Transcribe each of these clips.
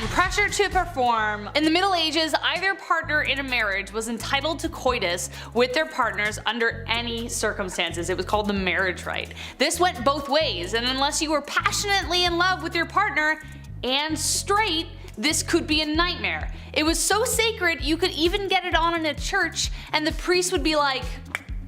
pressure to perform. In the Middle Ages, either partner in a marriage was entitled to coitus with their partners under any circumstances. It was called the marriage rite. This went both ways, and unless you were passionately in love with your partner and straight, this could be a nightmare. It was so sacred you could even get it on in a church and the priest would be like,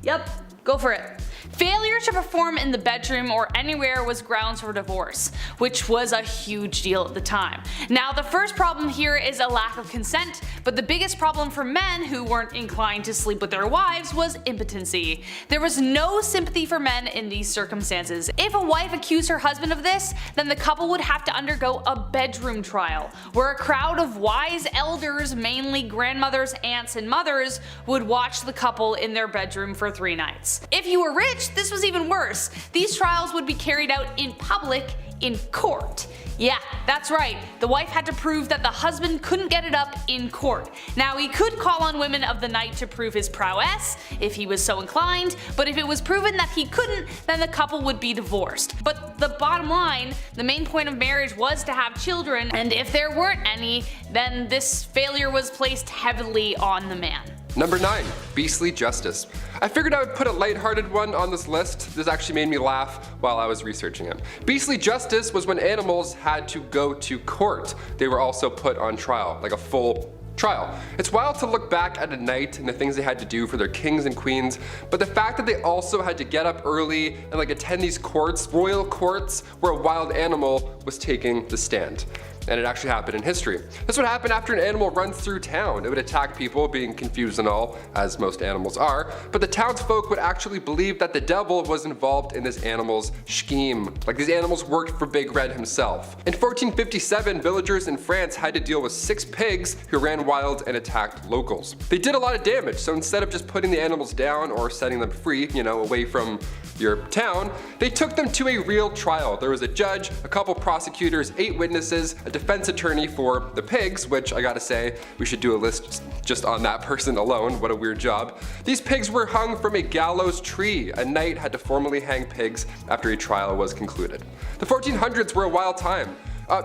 yep, go for it. Failure to perform in the bedroom or anywhere was grounds for divorce, which was a huge deal at the time. Now the first problem here is a lack of consent, but the biggest problem for men who weren't inclined to sleep with their wives was impotency. There was no sympathy for men in these circumstances. If a wife accused her husband of this, then the couple would have to undergo a bedroom trial, where a crowd of wise elders, mainly grandmothers, aunts, and mothers, would watch the couple in their bedroom for 3 nights. If you were rich, this was even worse. These trials would be carried out in public, in court. Yeah, that's right. The wife had to prove that the husband couldn't get it up in court. Now he could call on women of the night to prove his prowess, if he was so inclined, but if it was proven that he couldn't, then the couple would be divorced. But the bottom line, the main point of marriage was to have children, and if there weren't any, then this failure was placed heavily on the man. Number 9. Beastly justice. I figured I would put a lighthearted one on this list. This actually made me laugh while I was researching it. Beastly justice was when animals had to go to court. They were also put on trial, like a full trial. It's wild to look back at a night and the things they had to do for their kings and queens, but the fact that they also had to get up early and attend these courts, royal courts, where a wild animal was taking the stand. And it actually happened in history. This would happen after an animal runs through town. It would attack people, being confused and all, as most animals are, but the townsfolk would actually believe that the devil was involved in this animal's scheme. Like these animals worked for Big Red himself. In 1457, villagers in France had to deal with 6 pigs who ran wild and attacked locals. They did a lot of damage, so instead of just putting the animals down or setting them free, away from your town, they took them to a real trial. There was a judge, a couple prosecutors, 8 witnesses, a defense attorney for the pigs, which I gotta say, we should do a list just on that person alone. What a weird job. These pigs were hung from a gallows tree. A knight had to formally hang pigs after a trial was concluded. The 1400s were a wild time.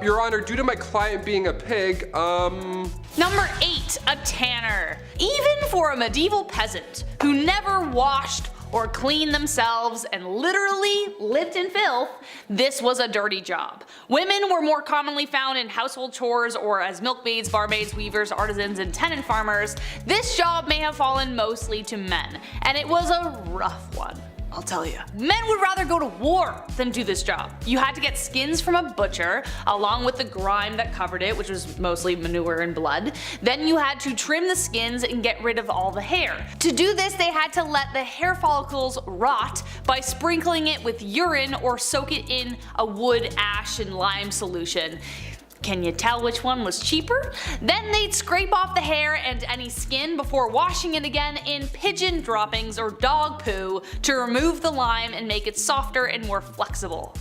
Your Honor, due to my client being a pig, Number 8. A tanner. Even for a medieval peasant who never washed or cleaned themselves and literally lived in filth, this was a dirty job. Women were more commonly found in household chores or as milkmaids, barmaids, weavers, artisans, and tenant farmers. This job may have fallen mostly to men, and it was a rough one, I'll tell you. Men would rather go to war than do this job. You had to get skins from a butcher, along with the grime that covered it, which was mostly manure and blood. Then you had to trim the skins and get rid of all the hair. To do this, they had to let the hair follicles rot by sprinkling it with urine or soak it in a wood, ash, and lime solution. Can you tell which one was cheaper? Then they'd scrape off the hair and any skin before washing it again in pigeon droppings or dog poo to remove the lime and make it softer and more flexible.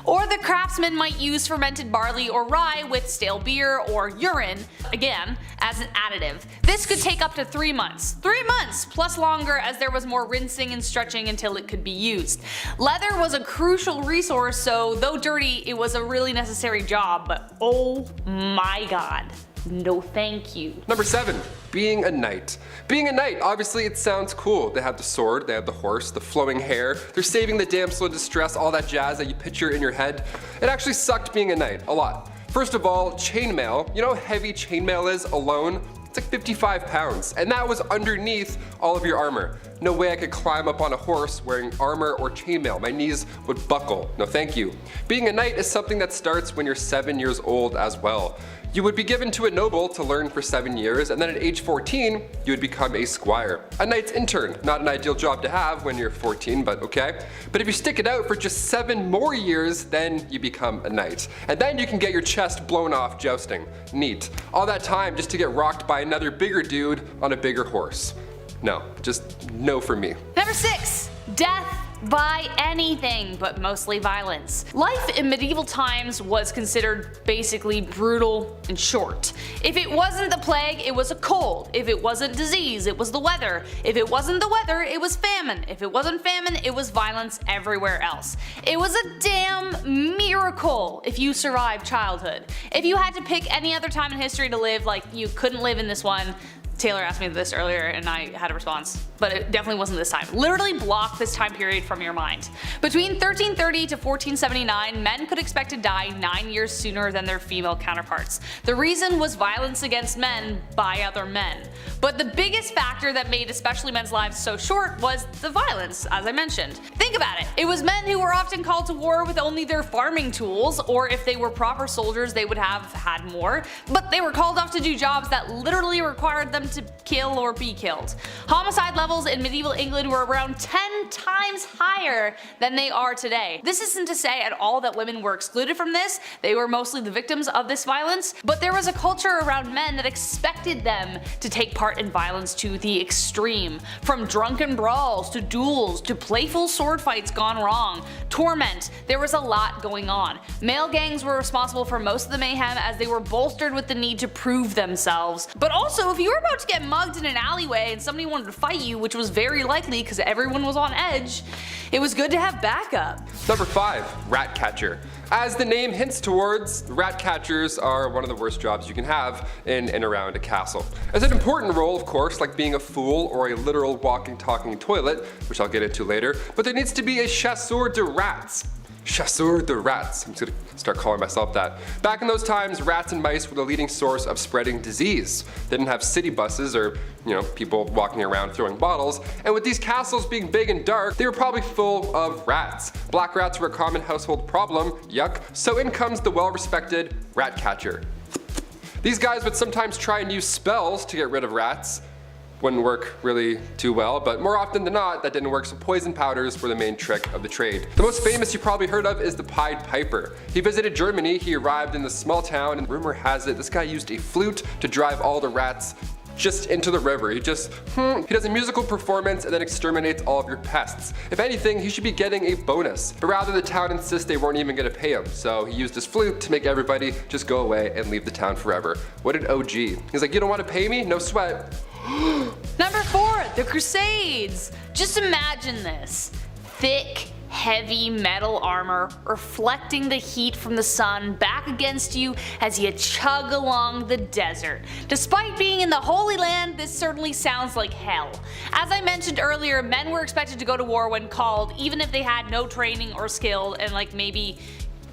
Or the craftsman might use fermented barley or rye with stale beer or urine, again, as an additive. This could take up to 3 months. 3 months plus longer, as there was more rinsing and stretching until it could be used. Leather was a crucial resource, so though dirty, it was a really necessary job, but oh my god. No thank you. Number 7. Being a knight. Being a knight, obviously it sounds cool. They have the sword, they have the horse, the flowing hair, they're saving the damsel in distress, all that jazz that you picture in your head. It actually sucked being a knight, a lot. First of all, chainmail. You know how heavy chainmail is alone? It's like 55 pounds, and that was underneath all of your armor. No way I could climb up on a horse wearing armor or chainmail. My knees would buckle. No thank you. Being a knight is something that starts when you're 7 years old as well. You would be given to a noble to learn for 7 years, and then at age 14, you would become a squire. A knight's intern. Not an ideal job to have when you're 14, but okay. But if you stick it out for just 7 more years, then you become a knight. And then you can get your chest blown off jousting. Neat. All that time just to get rocked by another bigger dude on a bigger horse. No, just no for me. Number 6. Death by anything but mostly violence. Life in medieval times was considered basically brutal and short. If it wasn't the plague, it was a cold. If it wasn't disease, it was the weather. If it wasn't the weather, it was famine. If it wasn't famine, it was violence everywhere else. It was a damn miracle if you survived childhood. If you had to pick any other time in history to live, like you couldn't live in this one. Taylor asked me this earlier and I had a response, but it definitely wasn't this time. Literally block this time period from your mind. Between 1330 to 1479, men could expect to die 9 years sooner than their female counterparts. The reason was violence against men by other men. But the biggest factor that made especially men's lives so short was the violence, as I mentioned. Think about it. It was men who were often called to war with only their farming tools, or if they were proper soldiers they would have had more, but they were called off to do jobs that literally required them to kill or be killed. Homicide levels in medieval England were around 10 times higher than they are today. This isn't to say at all that women were excluded from this, they were mostly the victims of this violence, but there was a culture around men that expected them to take part in violence to the extreme. From drunken brawls, to duels, to playful sword fights gone wrong, torment, there was a lot going on. Male gangs were responsible for most of the mayhem as they were bolstered with the need to prove themselves. But also, if you were about to get mugged in an alleyway and somebody wanted to fight you, which was very likely because everyone was on edge, it was good to have backup. Number 5. Rat catcher. As the name hints towards, rat catchers are one of the worst jobs you can have in and around a castle. It's an important role, of course, like being a fool or a literal walking talking toilet, which I'll get into later, but there needs to be a chasseur de rats. Chasseur de rats. I'm just gonna start calling myself that. Back in those times, rats and mice were the leading source of spreading disease. They didn't have city buses or, people walking around throwing bottles, and with these castles being big and dark, they were probably full of rats. Black rats were a common household problem, yuck, so in comes the well-respected rat catcher. These guys would sometimes try and use spells to get rid of rats. Wouldn't work really too well, but more often than not, that didn't work, so poison powders were the main trick of the trade. The most famous you probably heard of is the Pied Piper. He visited Germany, he arrived in this small town, and rumor has it this guy used a flute to drive all the rats just into the river. He does a musical performance and then exterminates all of your pests. If anything, he should be getting a bonus. But rather, the town insists they weren't even gonna pay him, so he used his flute to make everybody just go away and leave the town forever. What an OG. He's like, you don't wanna pay me? No sweat. Number 4, the Crusades. Just imagine this. Thick, heavy metal armor reflecting the heat from the sun back against you as you chug along the desert. Despite being in the Holy Land, this certainly sounds like hell. As I mentioned earlier, men were expected to go to war when called, even if they had no training or skill and maybe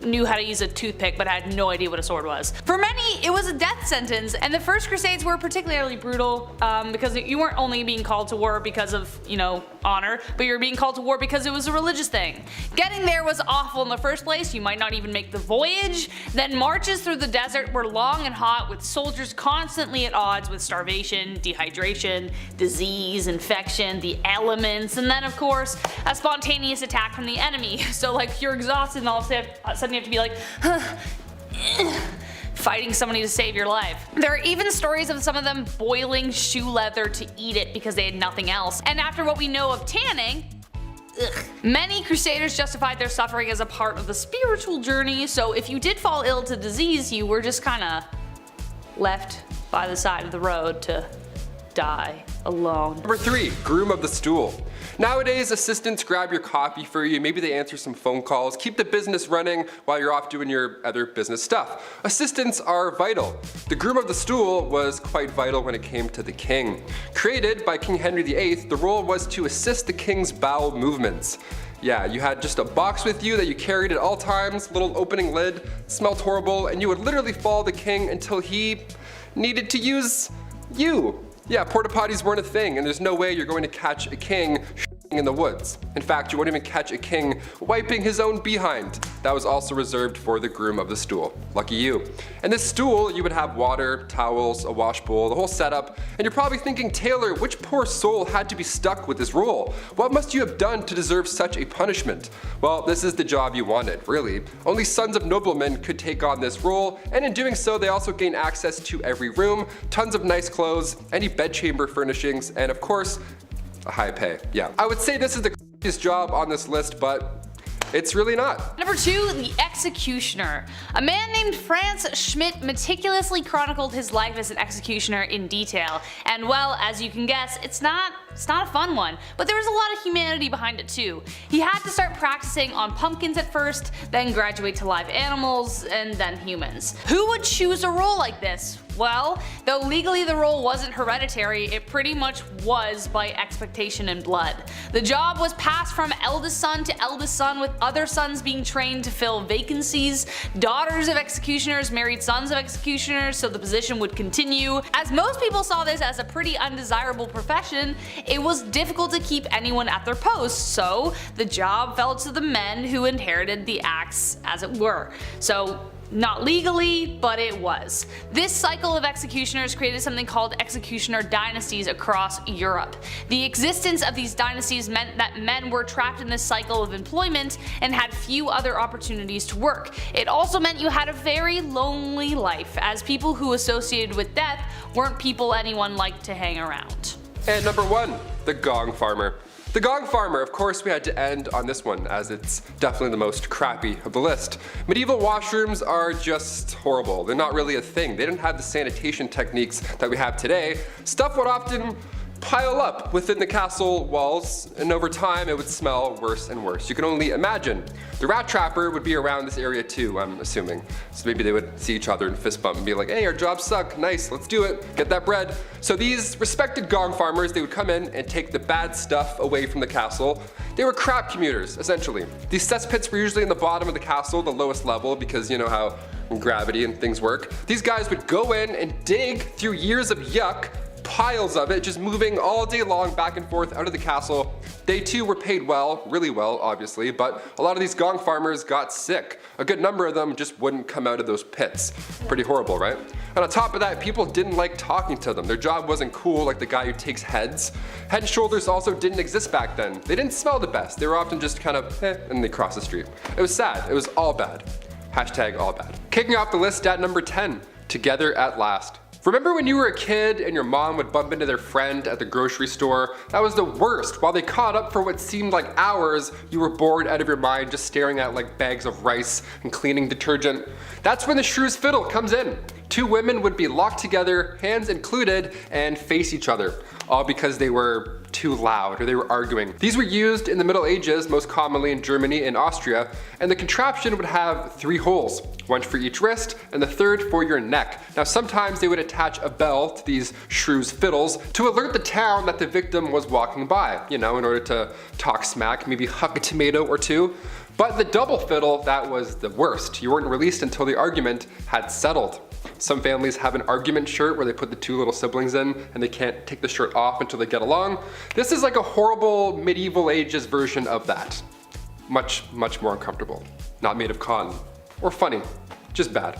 knew how to use a toothpick but had no idea what a sword was. For many, it was a death sentence, and the first Crusades were particularly brutal because you weren't only being called to war because of, honor, but you were being called to war because it was a religious thing. Getting there was awful in the first place, you might not even make the voyage. Then marches through the desert were long and hot, with soldiers constantly at odds with starvation, dehydration, disease, infection, the elements, and then of course, a spontaneous attack from the enemy. So you're exhausted and all of a sudden you have to be like, fighting somebody to save your life. There are even stories of some of them boiling shoe leather to eat it because they had nothing else. And after what we know of tanning, many crusaders justified their suffering as a part of the spiritual journey, so if you did fall ill to disease, you were just kinda left by the side of the road to die alone. Number 3, groom of the stool. Nowadays, assistants grab your coffee for you, maybe they answer some phone calls, keep the business running while you're off doing your other business stuff. Assistants are vital. The groom of the stool was quite vital when it came to the king. Created by King Henry VIII, the role was to assist the king's bowel movements. Yeah, you had just a box with you that you carried at all times, little opening lid, smelled horrible, and you would literally follow the king until he needed to use you. Yeah, porta potties weren't a thing, and there's no way you're going to catch a king in the woods. In fact, you won't even catch a king wiping his own behind. That was also reserved for the groom of the stool. Lucky you. And this stool, you would have water, towels, a wash bowl, the whole setup, and you're probably thinking, Taylor, which poor soul had to be stuck with this role? What must you have done to deserve such a punishment? Well, this is the job you wanted, really. Only sons of noblemen could take on this role, and in doing so, they also gain access to every room, tons of nice clothes, any bedchamber furnishings, and of course, a high pay. Yeah, I would say this is the his job on this list, but it's really not. Number 2, the executioner. A man named Franz Schmidt meticulously chronicled his life as an executioner in detail, and well, as you can guess, it's not a fun one, but there was a lot of humanity behind it too. He had to start practicing on pumpkins at first, then graduate to live animals, and then humans. Who would choose a role like this? Well, though legally the role wasn't hereditary, it pretty much was by expectation and blood. The job was passed from eldest son to eldest son, with other sons being trained to fill vacancies. Daughters of executioners married sons of executioners, so the position would continue. As most people saw this as a pretty undesirable profession, it was difficult to keep anyone at their posts, so the job fell to the men who inherited the axe, as it were. So not legally, but it was. This cycle of executioners created something called executioner dynasties across Europe. The existence of these dynasties meant that men were trapped in this cycle of employment and had few other opportunities to work. It also meant you had a very lonely life, as people who associated with death weren't people anyone liked to hang around. And number 1, the Gong Farmer. The Gong Farmer, of course we had to end on this one, as it's definitely the most crappy of the list. Medieval washrooms are just horrible. They're not really a thing. They didn't have the sanitation techniques that we have today. Stuff would often pile up within the castle walls, and over time it would smell worse and worse. You can only imagine. The rat trapper would be around this area too, I'm assuming. So maybe they would see each other and fist bump and be like, hey, our jobs suck, nice, let's do it, get that bread. So these respected gong farmers, they would come in and take the bad stuff away from the castle. They were crap commuters, essentially. These cesspits were usually in the bottom of the castle, the lowest level, because you know how gravity and things work. These guys would go in and dig through years of yuck, piles of it, just moving all day long back and forth out of the castle. They too were paid well, really well obviously, but a lot of these gong farmers got sick. A good number of them just wouldn't come out of those pits. Pretty horrible, right? And on top of that, people didn't like talking to them. Their job wasn't cool like the guy who takes heads. Head and shoulders also didn't exist back then. They didn't smell the best. They were often just kind of and they cross the street. It was sad. It was all bad. Hashtag all bad. Kicking off the list at number 10, Together at Last. Remember when you were a kid and your mom would bump into their friend at the grocery store? That was the worst. While they caught up for what seemed like hours, you were bored out of your mind just staring at like bags of rice and cleaning detergent. That's when the shrew's fiddle comes in. 2 women would be locked together, hands included, and face each other, all because they were too loud or they were arguing. These were used in the Middle Ages, most commonly in Germany and Austria, and the contraption would have 3 holes, one for each wrist and the third for your neck. Now sometimes they would attach a bell to these shrew's fiddles to alert the town that the victim was walking by, you know, in order to talk smack, maybe huck a tomato or 2. But the double fiddle, that was the worst. You weren't released until the argument had settled. Some families have an argument shirt where they put the 2 little siblings in and they can't take the shirt off until they get along. This is like a horrible medieval ages version of that. Much, much more uncomfortable. Not made of cotton. Or funny. Just bad.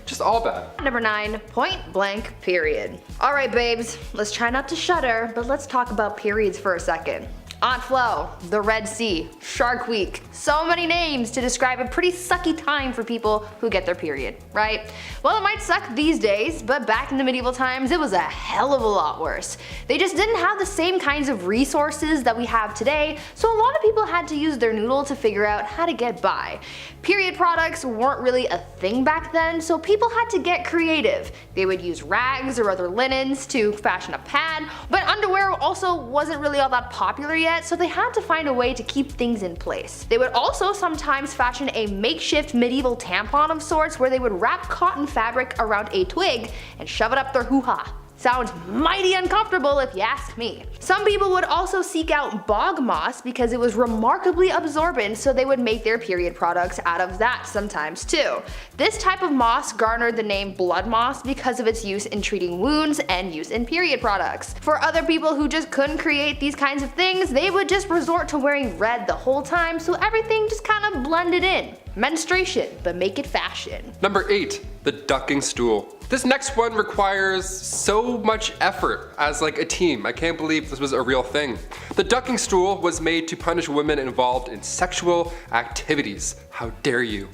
Just all bad. Number 9, point blank period. Alright babes, let's try not to shudder, but let's talk about periods for a second. Aunt Flo, the Red Sea, Shark Week. So many names to describe a pretty sucky time for people who get their period, right? Well, it might suck these days, but back in the medieval times, it was a hell of a lot worse. They just didn't have the same kinds of resources that we have today, so a lot of people had to use their noodle to figure out how to get by. Period products weren't really a thing back then, so people had to get creative. They would use rags or other linens to fashion a pad, but underwear also wasn't really all that popular yet, so they had to find a way to keep things in place. They would also sometimes fashion a makeshift medieval tampon of sorts where they would wrap cotton fabric around a twig and shove it up their hoo-ha. Sounds mighty uncomfortable if you ask me. Some people would also seek out bog moss because it was remarkably absorbent, so they would make their period products out of that sometimes too. This type of moss garnered the name blood moss because of its use in treating wounds and use in period products. For other people who just couldn't create these kinds of things, they would just resort to wearing red the whole time, so everything just kind of blended in. Menstruation, but make it fashion. Number 8, the ducking stool. This next one requires so much effort as like a team. I can't believe this was a real thing. The ducking stool was made to punish women involved in sexual activities. How dare you?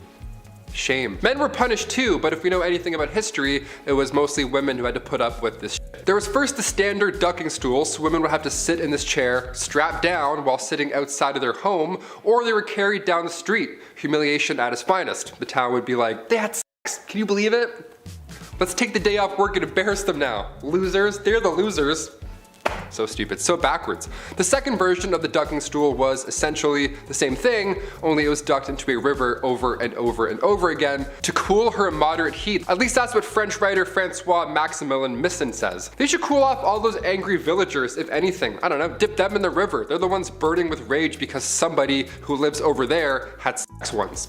shame. Men were punished too, but if we know anything about history, it was mostly women who had to put up with this shit. There was first the standard ducking stool, so women would have to sit in this chair, strapped down while sitting outside of their home, or they were carried down the street. Humiliation at its finest. The town would be like, they had sex, can you believe it? Let's take the day off work and embarrass them now. Losers, they're the losers. So stupid, so backwards. The second version of the ducking stool was essentially the same thing, only it was ducked into a river over and over and over again to cool her moderate heat. At least that's what French writer Francois Maximilien Misson says. They should cool off all those angry villagers, if anything. I don't know, dip them in the river. They're the ones burning with rage because somebody who lives over there had sex once.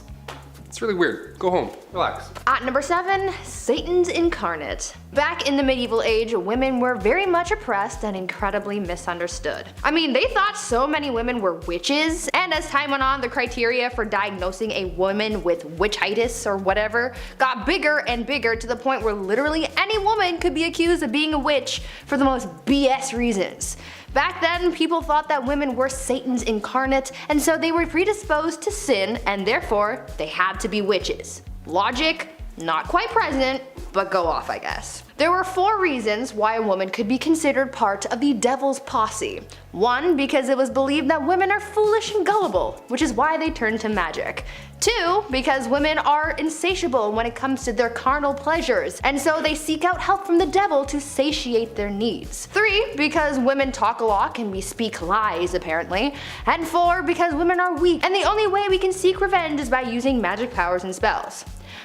It's really weird. Go home, relax. At number 7, Satan's incarnate. Back in the medieval age, women were very much oppressed and incredibly misunderstood. I mean, they thought so many women were witches, and as time went on, the criteria for diagnosing a woman with witchitis or whatever got bigger and bigger to the point where literally any woman could be accused of being a witch for the most BS reasons. Back then, people thought that women were Satan's incarnate, and so they were predisposed to sin, and therefore, they had to be witches. Logic, not quite present, but go off, I guess. There were 4 reasons why a woman could be considered part of the devil's posse. 1, because it was believed that women are foolish and gullible, which is why they turned to magic. 2, because women are insatiable when it comes to their carnal pleasures, and so they seek out help from the devil to satiate their needs. 3, because women talk a lot and we speak lies apparently. And 4, because women are weak, and the only way we can seek revenge is by using magic powers and spells.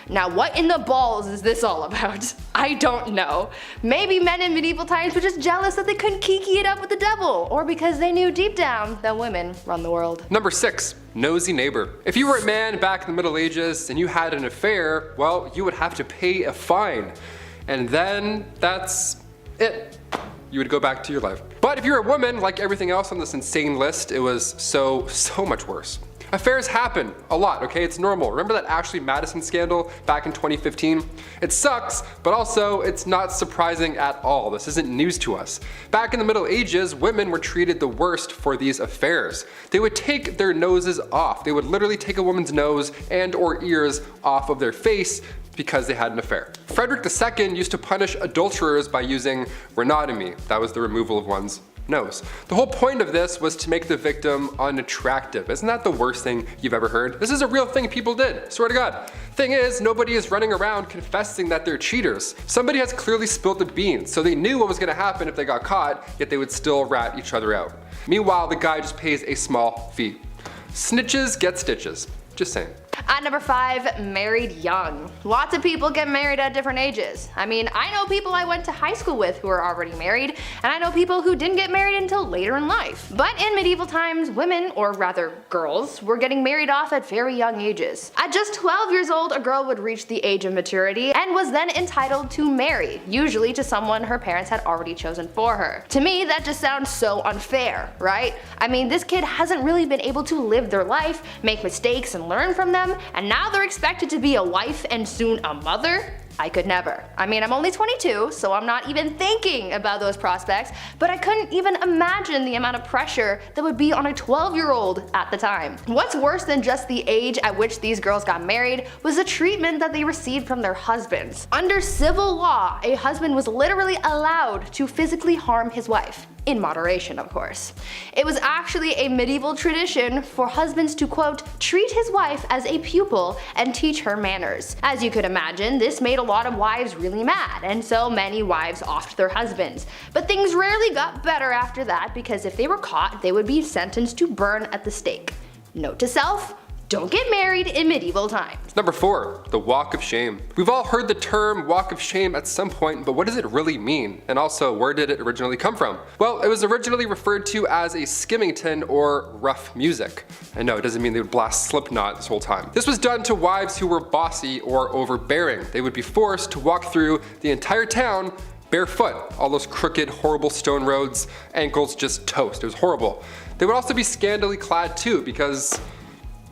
Now what in the balls is this all about? I don't know. Maybe men in medieval times were just jealous that they couldn't kiki it up with the devil, or because they knew deep down that women run the world. Number 6, Nosey Neighbor. If you were a man back in the Middle Ages and you had an affair, well, you would have to pay a fine. And then that's it. You would go back to your life. But if you're a woman, like everything else on this insane list, it was so much worse. Affairs happen a lot, okay? It's normal. Remember that Ashley Madison scandal back in 2015? It sucks, but also it's not surprising at all. This isn't news to us. Back in the Middle Ages, women were treated the worst for these affairs. They would take their noses off. They would literally take a woman's nose and or ears off of their face because they had an affair. Frederick II used to punish adulterers by using rhinotomy. That was the removal of one's nose. The whole point of this was to make the victim unattractive. Isn't that the worst thing you've ever heard? This is a real thing people did, swear to God. Thing is, nobody is running around confessing that they're cheaters. Somebody has clearly spilled the beans, so they knew what was gonna happen if they got caught, yet they would still rat each other out. Meanwhile, the guy just pays a small fee. Snitches get stitches. Just saying. At number 5, married young. Lots of people get married at different ages. I mean, I know people I went to high school with who are already married, and I know people who didn't get married until later in life. But in medieval times, women, or rather girls, were getting married off at very young ages. At just 12 years old, a girl would reach the age of maturity and was then entitled to marry, usually to someone her parents had already chosen for her. To me, that just sounds so unfair, right? I mean, this kid hasn't really been able to live their life, make mistakes and learn from them, and now they're expected to be a wife and soon a mother? I could never. I mean, I'm only 22, so I'm not even thinking about those prospects, but I couldn't even imagine the amount of pressure that would be on a 12-year-old at the time. What's worse than just the age at which these girls got married was the treatment that they received from their husbands. Under civil law, a husband was literally allowed to physically harm his wife. In moderation, of course. It was actually a medieval tradition for husbands to, quote, treat his wife as a pupil and teach her manners. As you could imagine, this made a lot of wives really mad, and so many wives offed their husbands. But things rarely got better after that, because if they were caught, they would be sentenced to burn at the stake. Note to self, don't get married in medieval times. Number 4, the walk of shame. We've all heard the term walk of shame at some point, but what does it really mean? And also, where did it originally come from? Well, it was originally referred to as a skimmington or rough music. And no, it doesn't mean they would blast Slipknot this whole time. This was done to wives who were bossy or overbearing. They would be forced to walk through the entire town barefoot. All those crooked, horrible stone roads, ankles just toast. It was horrible. They would also be scantily clad too, because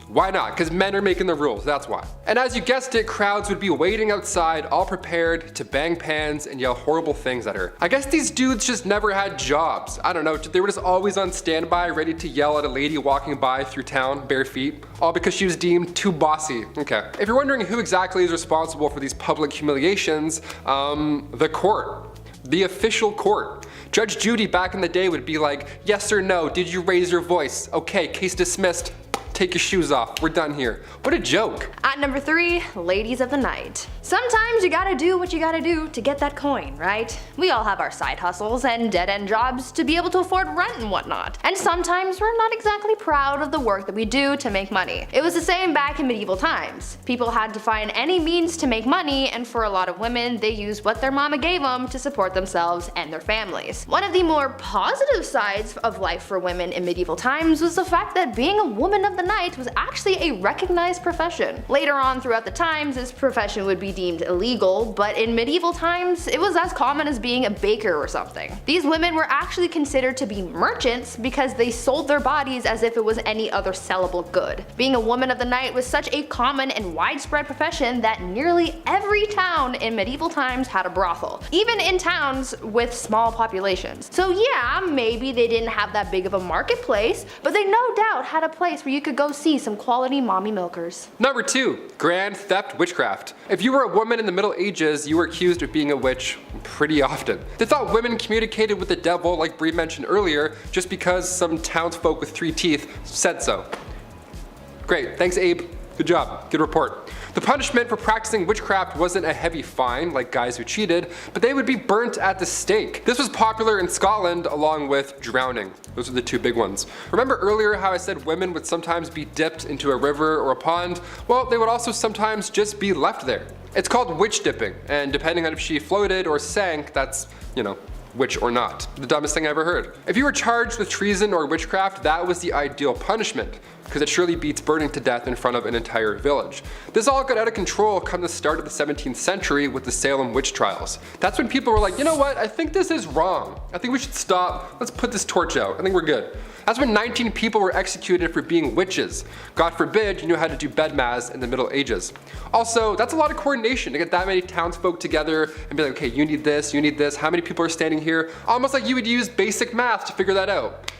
Why not? Because men are making the rules, that's why. And as you guessed it, crowds would be waiting outside, all prepared to bang pans and yell horrible things at her. I guess these dudes just never had jobs. I don't know, they were just always on standby, ready to yell at a lady walking by through town, bare feet, all because she was deemed too bossy. Okay. If you're wondering who exactly is responsible for these public humiliations, the court. The official court. Judge Judy back in the day would be like, yes or no, did you raise your voice? Okay, case dismissed. Take your shoes off, we're done here. What a joke. At number 3, ladies of the night. Sometimes you gotta do what you gotta do to get that coin, right? We all have our side hustles and dead-end jobs to be able to afford rent and whatnot. And sometimes we're not exactly proud of the work that we do to make money. It was the same back in medieval times. People had to find any means to make money, and for a lot of women, they used what their mama gave them to support themselves and their families. One of the more positive sides of life for women in medieval times was the fact that being a woman of the night was actually a recognized profession. Later on throughout the times, this profession would be deemed illegal, but in medieval times, it was as common as being a baker or something. These women were actually considered to be merchants because they sold their bodies as if it was any other sellable good. Being a woman of the night was such a common and widespread profession that nearly every town in medieval times had a brothel, even in towns with small populations. So yeah, maybe they didn't have that big of a marketplace, but they no doubt had a place where you could go see some quality mommy milkers. Number 2, grand theft witchcraft. If you were a woman in the Middle Ages, you were accused of being a witch pretty often. They thought women communicated with the devil, like Bree mentioned earlier, just because some townsfolk with 3 teeth said so. Great, thanks Abe. Good job, good report. The punishment for practicing witchcraft wasn't a heavy fine like guys who cheated, but they would be burnt at the stake. This was popular in Scotland along with drowning. Those are the 2 big ones. Remember earlier how I said women would sometimes be dipped into a river or a pond? Well, they would also sometimes just be left there. It's called witch dipping, and depending on if she floated or sank, that's, witch or not. The dumbest thing I ever heard. If you were charged with treason or witchcraft, that was the ideal punishment, because it surely beats burning to death in front of an entire village. This all got out of control come the start of the 17th century with the Salem witch trials. That's when people were like, you know what, I think this is wrong. I think we should stop, let's put this torch out, I think we're good. That's when 19 people were executed for being witches. God forbid you knew how to do bedmas in the Middle Ages. Also, that's a lot of coordination to get that many townsfolk together and be like, okay, you need this, how many people are standing here? Almost like you would use basic math to figure that out.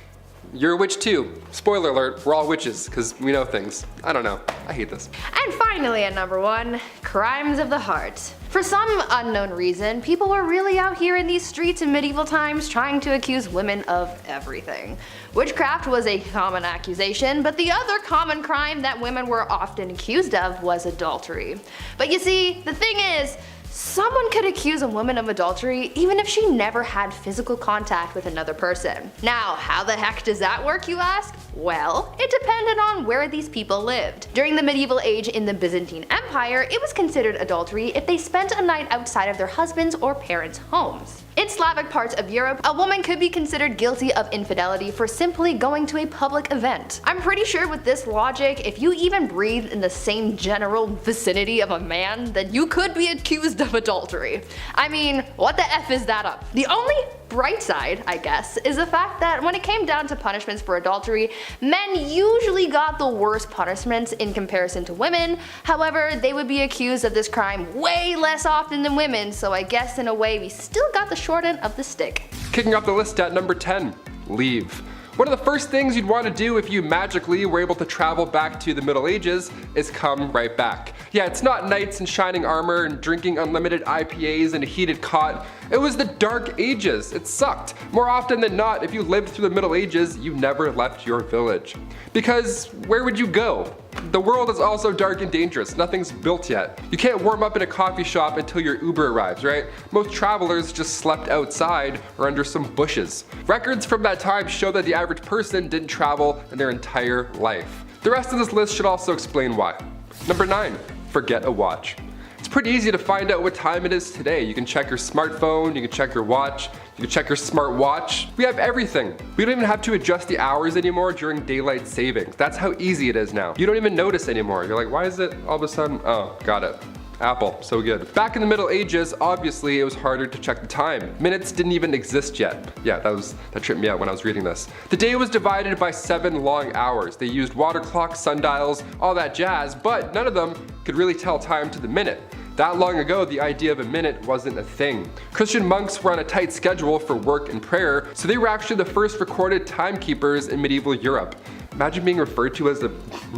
You're a witch too. Spoiler alert, we're all witches, because we know things. I don't know, I hate this. And finally at number 1, crimes of the heart. For some unknown reason, people were really out here in these streets in medieval times trying to accuse women of everything. Witchcraft was a common accusation, but the other common crime that women were often accused of was adultery. But you see, the thing is, someone could accuse a woman of adultery even if she never had physical contact with another person. Now, how the heck does that work, you ask? Well, it depended on where these people lived. During the medieval age in the Byzantine Empire, it was considered adultery if they spent a night outside of their husbands' or parents' homes. In Slavic parts of Europe, a woman could be considered guilty of infidelity for simply going to a public event. I'm pretty sure with this logic, if you even breathe in the same general vicinity of a man, then you could be accused of adultery. I mean, what the F is that up? The only bright side, I guess, is the fact that when it came down to punishments for adultery, men usually got the worst punishments in comparison to women. However, they would be accused of this crime way less often than women, so I guess in a way we still got the short end of the stick. Kicking off the list at number 10, leave. One of the first things you'd want to do if you magically were able to travel back to the Middle Ages is come right back. Yeah, it's not knights in shining armor and drinking unlimited IPAs in a heated cot. It was the Dark Ages. It sucked. More often than not, if you lived through the Middle Ages, you never left your village. Because where would you go? The world is also dark and dangerous. Nothing's built yet. You can't warm up in a coffee shop until your Uber arrives, right? Most travelers just slept outside or under some bushes. Records from that time show that the average person didn't travel in their entire life. The rest of this list should also explain why. Number 9, forget a watch. It's pretty easy to find out what time it is today. You can check your smartphone, you can check your watch, you can check your smart watch. We have everything. We don't even have to adjust the hours anymore during daylight savings. That's how easy it is now. You don't even notice anymore. You're like, why is it all of a sudden? Oh, got it. Apple, so good. Back in the Middle Ages, obviously it was harder to check the time. Minutes didn't even exist yet. Yeah, that tripped me out when I was reading this. The day was divided by 7 long hours. They used water clocks, sundials, all that jazz, but none of them could really tell time to the minute. That long ago, the idea of a minute wasn't a thing. Christian monks were on a tight schedule for work and prayer, so they were actually the first recorded timekeepers in medieval Europe. Imagine being referred to as a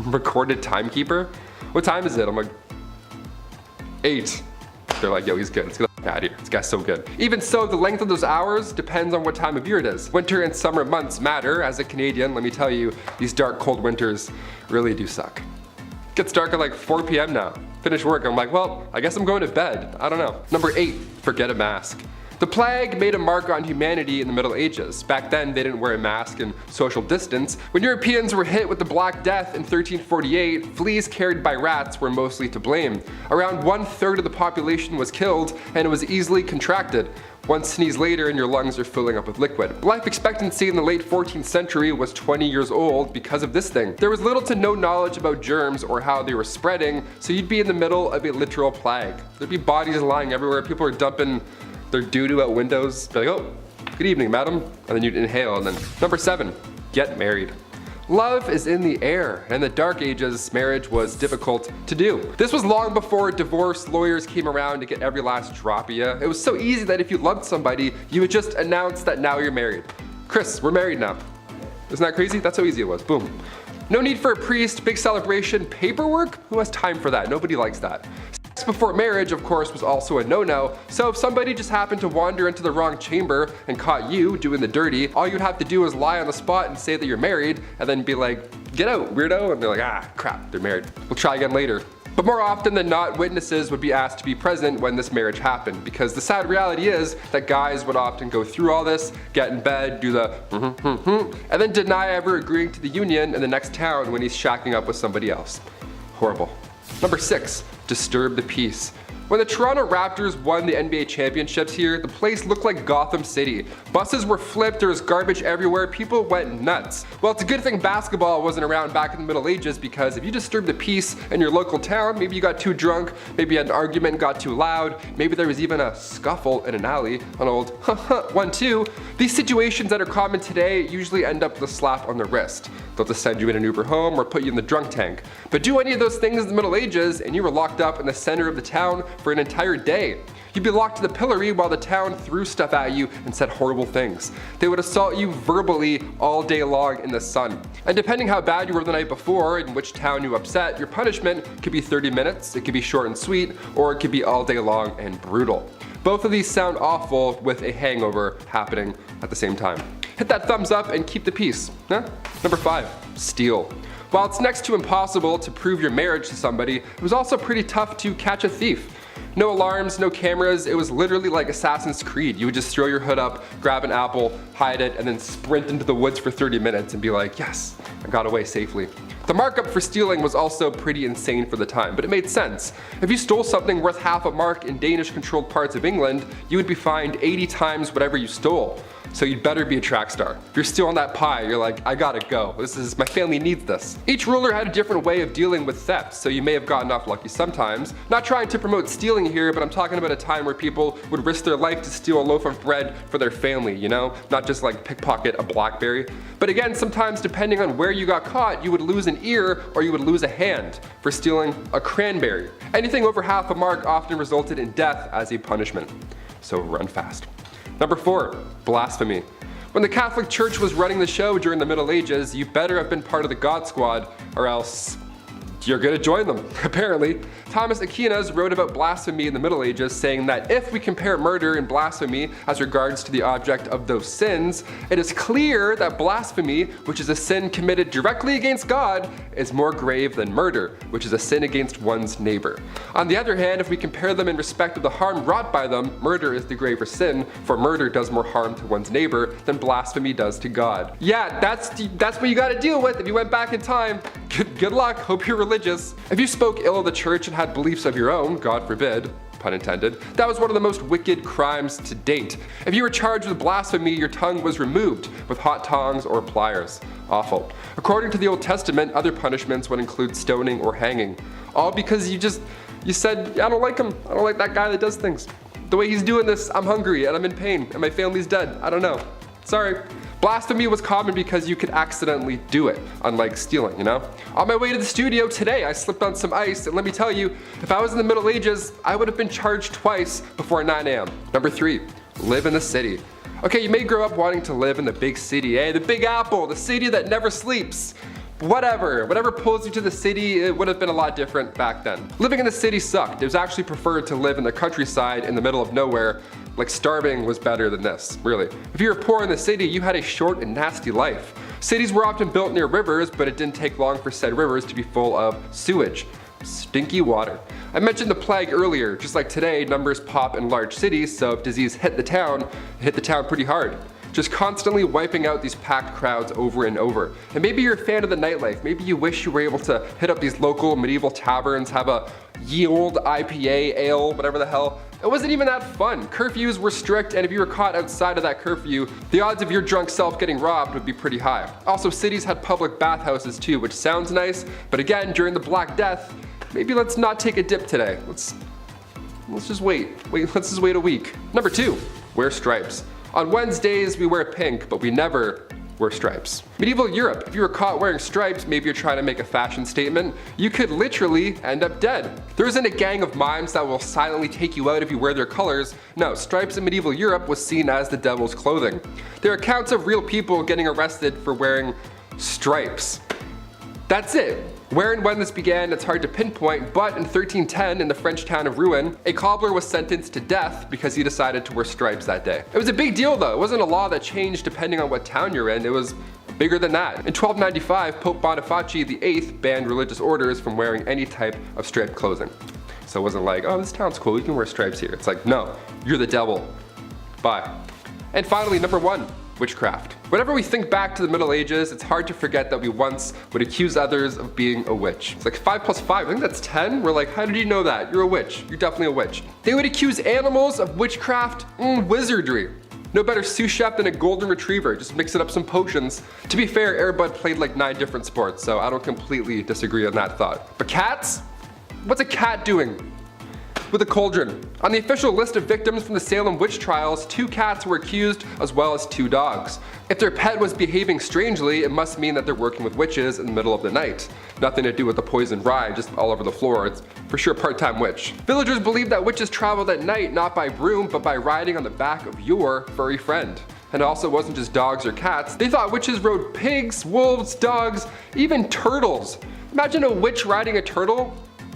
recorded timekeeper. What time is it? I'm like, 8. They're like, yo, he's good. Let's get the out of here. This guy's so good. Even so, the length of those hours depends on what time of year it is. Winter and summer months matter. As a Canadian, let me tell you, these dark, cold winters really do suck. It gets dark at like 4 p.m. now. Finish work, I'm like, well, I guess I'm going to bed. I don't know. Number 8, forget a mask. The plague made a mark on humanity in the Middle Ages. Back then, they didn't wear a mask and social distance. When Europeans were hit with the Black Death in 1348, fleas carried by rats were mostly to blame. Around 1/3 of the population was killed, and it was easily contracted. One sneeze later and your lungs are filling up with liquid. Life expectancy in the late 14th century was 20 years old because of this thing. There was little to no knowledge about germs or how they were spreading, so you'd be in the middle of a literal plague. There'd be bodies lying everywhere, people are dumping their doo-doo out windows. Be like, oh, good evening, madam. And then you'd inhale, and then number 7, get married. Love is in the air, and in the Dark Ages, marriage was difficult to do. This was long before divorce lawyers came around to get every last drop of you. It was so easy that if you loved somebody, you would just announce that now you're married. Chris, we're married now. Isn't that crazy? That's how easy it was. Boom. No need for a priest, big celebration, paperwork? Who has time for that? Nobody likes that. Sex before marriage, of course, was also a no-no, so if somebody just happened to wander into the wrong chamber and caught you doing the dirty, all you'd have to do is lie on the spot and say that you're married, and then be like, get out, weirdo, and they're like, ah, crap, they're married. We'll try again later. But more often than not, witnesses would be asked to be present when this marriage happened, because the sad reality is that guys would often go through all this, get in bed, do the and then deny ever agreeing to the union in the next town when he's shacking up with somebody else. Horrible. Number 6, disturb the peace. When the Toronto Raptors won the NBA championships here, the place looked like Gotham City. Buses were flipped, there was garbage everywhere, people went nuts. Well, it's a good thing basketball wasn't around back in the Middle Ages, because if you disturb the peace in your local town, maybe you got too drunk, maybe you had an argument and got too loud, maybe there was even a scuffle in an alley, an old 1-2. These situations that are common today usually end up with a slap on the wrist. They'll just send you in an Uber home or put you in the drunk tank. But do any of those things in the Middle Ages and you were locked up in the center of the town for an entire day. You'd be locked to the pillory while the town threw stuff at you and said horrible things. They would assault you verbally all day long in the sun. And depending how bad you were the night before and which town you upset, your punishment could be 30 minutes, it could be short and sweet, or it could be all day long and brutal. Both of these sound awful with a hangover happening at the same time. Hit that thumbs up and keep the peace. Huh? Number 5, steal. While it's next to impossible to prove your marriage to somebody, it was also pretty tough to catch a thief. No alarms, no cameras, it was literally like Assassin's Creed. You would just throw your hood up, grab an apple, hide it, and then sprint into the woods for 30 minutes and be like, yes, I got away safely. The markup for stealing was also pretty insane for the time, but it made sense. If you stole something worth half a mark in Danish-controlled parts of England, you would be fined 80 times whatever you stole. So you'd better be a track star. If you're stealing that pie, you're like, I gotta go. My family needs this. Each ruler had a different way of dealing with theft, so you may have gotten off lucky sometimes. Not trying to promote stealing here, but I'm talking about a time where people would risk their life to steal a loaf of bread for their family, you know? Not just like pickpocket a BlackBerry. But again, sometimes depending on where you got caught, you would lose an ear or you would lose a hand for stealing a cranberry. Anything over half a mark often resulted in death as a punishment. So run fast. Number 4, blasphemy. When the Catholic Church was running the show during the Middle Ages, you better have been part of the God Squad, or else you're gonna join them, apparently. Thomas Aquinas wrote about blasphemy in the Middle Ages, saying that if we compare murder and blasphemy as regards to the object of those sins, it is clear that blasphemy, which is a sin committed directly against God, is more grave than murder, which is a sin against one's neighbor. On the other hand, if we compare them in respect of the harm wrought by them, murder is the graver sin, for murder does more harm to one's neighbor than blasphemy does to God. Yeah, that's what you gotta deal with if you went back in time. Good luck, hope you're religious. If you spoke ill of the church and had beliefs of your own, God forbid, pun intended, that was one of the most wicked crimes to date. If you were charged with blasphemy, your tongue was removed with hot tongs or pliers. Awful. According to the Old Testament, other punishments would include stoning or hanging. All because you just You said, I don't like him. I don't like that guy that does things. The way he's doing this, I'm hungry and I'm in pain and my family's dead. I don't know. Sorry. Blasphemy was common because you could accidentally do it, unlike stealing, you know? On my way to the studio today, I slipped on some ice, and let me tell you, if I was in the Middle Ages, I would have been charged twice before 9 a.m. Number 3, live in the city. Okay, you may grow up wanting to live in the big city, the Big Apple, the city that never sleeps. Whatever pulls you to the city, it would have been a lot different back then. Living in the city sucked. It was actually preferred to live in the countryside in the middle of nowhere. Like starving was better than this, really. If you were poor in the city, you had a short and nasty life. Cities were often built near rivers, but it didn't take long for said rivers to be full of sewage. Stinky water. I mentioned the plague earlier. Just like today, numbers pop in large cities, so if disease hit the town, it hit the town pretty hard. Just constantly wiping out these packed crowds over and over. And maybe you're a fan of the nightlife. Maybe you wish you were able to hit up these local medieval taverns, have a ye old IPA, ale, whatever the hell. It wasn't even that fun. Curfews were strict, and if you were caught outside of that curfew, the odds of your drunk self getting robbed would be pretty high. Also, cities had public bathhouses too, which sounds nice, but again, during the Black Death, maybe let's not take a dip today. Let's just wait. Let's just wait a week. Number 2, wear stripes. On Wednesdays, we wear pink, but we never wear stripes. Medieval Europe, if you were caught wearing stripes, maybe you're trying to make a fashion statement, you could literally end up dead. There isn't a gang of mimes that will silently take you out if you wear their colors. No, stripes in medieval Europe was seen as the devil's clothing. There are accounts of real people getting arrested for wearing stripes. That's it. Where and when this began, it's hard to pinpoint, but in 1310, in the French town of Rouen, a cobbler was sentenced to death because he decided to wear stripes that day. It was a big deal though. It wasn't a law that changed depending on what town you're in. It was bigger than that. In 1295, Pope Boniface VIII banned religious orders from wearing any type of striped clothing. So it wasn't like, oh, this town's cool, you can wear stripes here. It's like, no, you're the devil. Bye. And finally, number 1. Witchcraft. Whenever we think back to the Middle Ages, it's hard to forget that we once would accuse others of being a witch. It's like 5 plus 5, I think that's 10. We're like, how did you know that? You're a witch. You're definitely a witch. They would accuse animals of witchcraft, wizardry. No better sous chef than a golden retriever, just mixing up some potions. To be fair, Airbud played like 9 different sports, so I don't completely disagree on that thought. But cats? What's a cat doing with a cauldron? On the official list of victims from the Salem witch trials, 2 cats were accused as well as 2 dogs. If their pet was behaving strangely, it must mean that they're working with witches in the middle of the night. Nothing to do with the poison rye just all over the floor. It's for sure part-time witch. Villagers believe that witches traveled at night not by broom but by riding on the back of your furry friend. And it also wasn't just dogs or cats. They thought witches rode pigs, wolves, dogs, even turtles. Imagine a witch riding a turtle.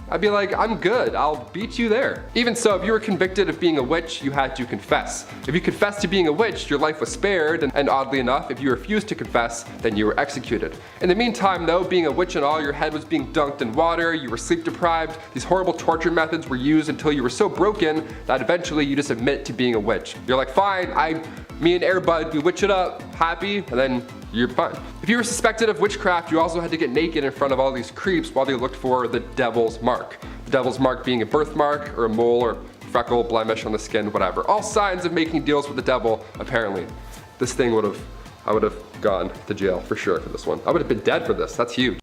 I'd be like, I'm good, I'll beat you there. Even so, if you were convicted of being a witch, you had to confess. If you confessed to being a witch, your life was spared, and oddly enough, if you refused to confess, then you were executed. In the meantime though, being a witch and all, your head was being dunked in water, you were sleep deprived, these horrible torture methods were used until you were so broken that eventually you just admit to being a witch. You're like, fine, me and Airbud, we witch it up, happy, and then you're fine. If you were suspected of witchcraft, you also had to get naked in front of all these creeps while they looked for the devil's mark. The devil's mark being a birthmark or a mole or freckle, blemish on the skin, whatever. All signs of making deals with the devil, apparently. This thing I would have gone to jail for sure for this one. I would have been dead for this, that's huge.